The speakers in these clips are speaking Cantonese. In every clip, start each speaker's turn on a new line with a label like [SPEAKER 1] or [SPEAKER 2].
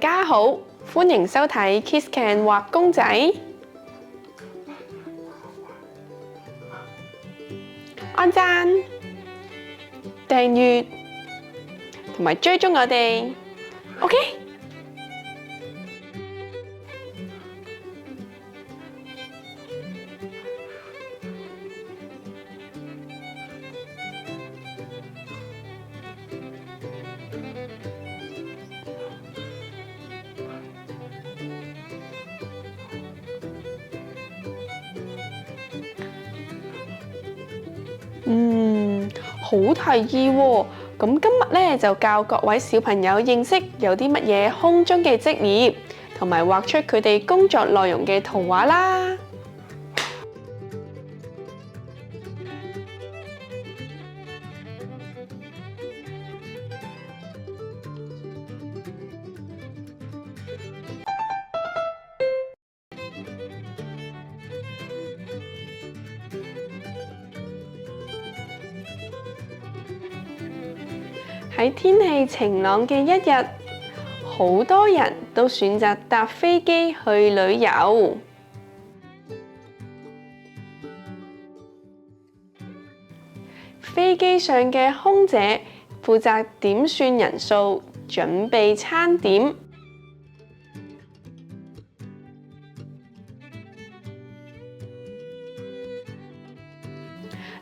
[SPEAKER 1] 家好，歡迎收睇 Kiss Can 畫公仔。按讚、訂閱同埋追蹤我哋，OK？好提議喎！咁今日咧就教各位小朋友認識有啲乜嘢空中嘅職業，同埋畫出佢哋工作內容嘅圖畫啦。喺天氣晴朗嘅一日，好多人都選擇搭飛機去旅遊。飛機上嘅空姐負責點算人數、準備餐點，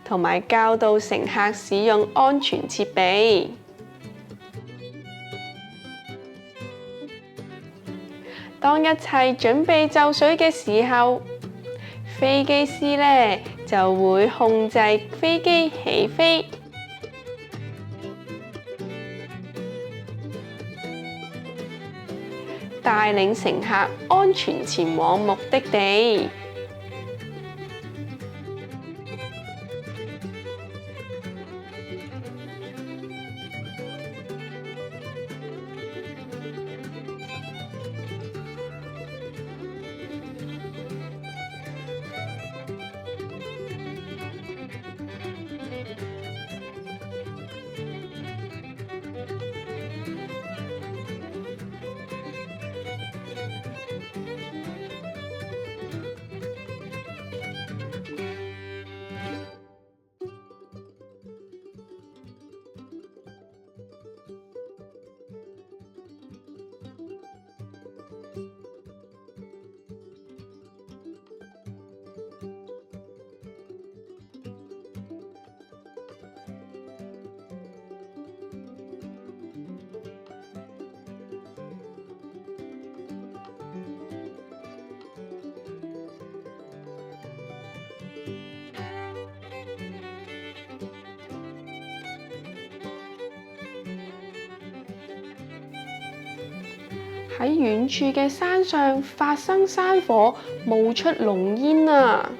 [SPEAKER 1] 同埋教導乘客使用安全設備。當一切準備就緒嘅時候，飛機師呢就會控制飛機起飛，帶領乘客安全前往目的地。喺遠處嘅山上發生山火，冒出濃煙啊！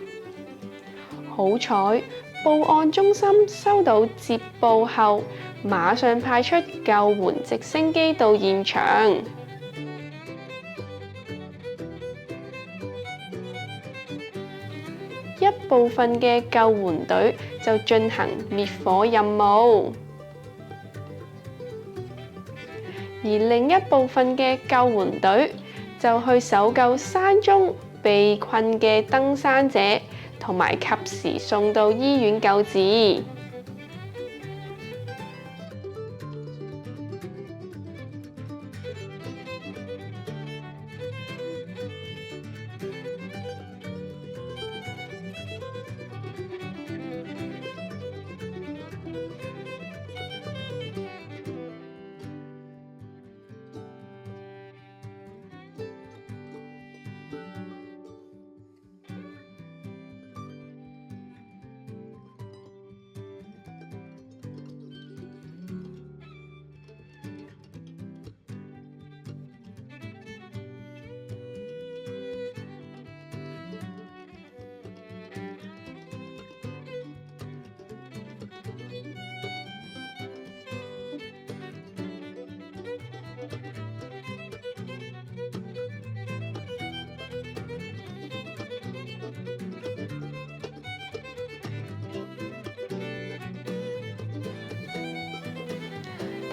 [SPEAKER 1] 好彩，報案中心收到接報後，馬上派出救援直升機到現場。一部分嘅救援隊就進行滅火任務。而另一部分嘅救援隊就去搜救山中被困嘅登山者，同埋及時送到醫院救治。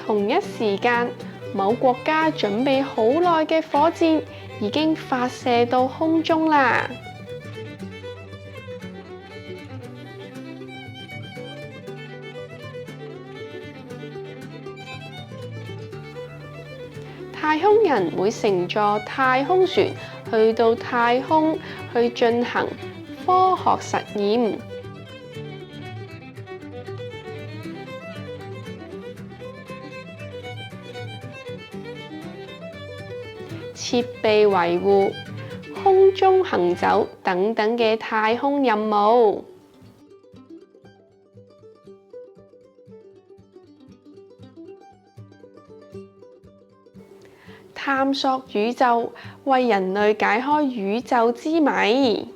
[SPEAKER 1] 同一時間，某國家準備好耐嘅火箭已經發射到空中啦！太空人會乘坐太空船去到太空去進行科學實驗。設備維護、空中行走等等嘅太空任務。探索宇宙，為人類解開宇宙之謎。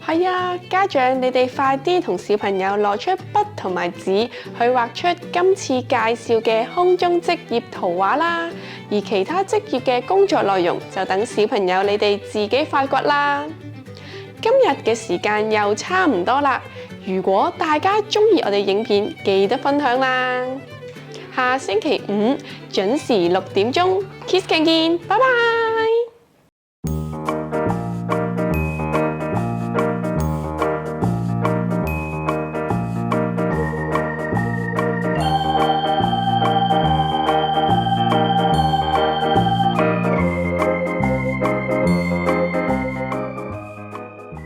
[SPEAKER 1] 係啊，家長你哋快啲同小朋友攞出筆同埋紙去畫出今次介紹嘅空中職業圖畫啦，而其他職業嘅工作內容就等小朋友你哋自己發掘啦。今日嘅時間又差唔多啦，如果大家鍾意我哋影片，記得分享啦。下星期五準時6點鐘，Kids Can見，拜拜。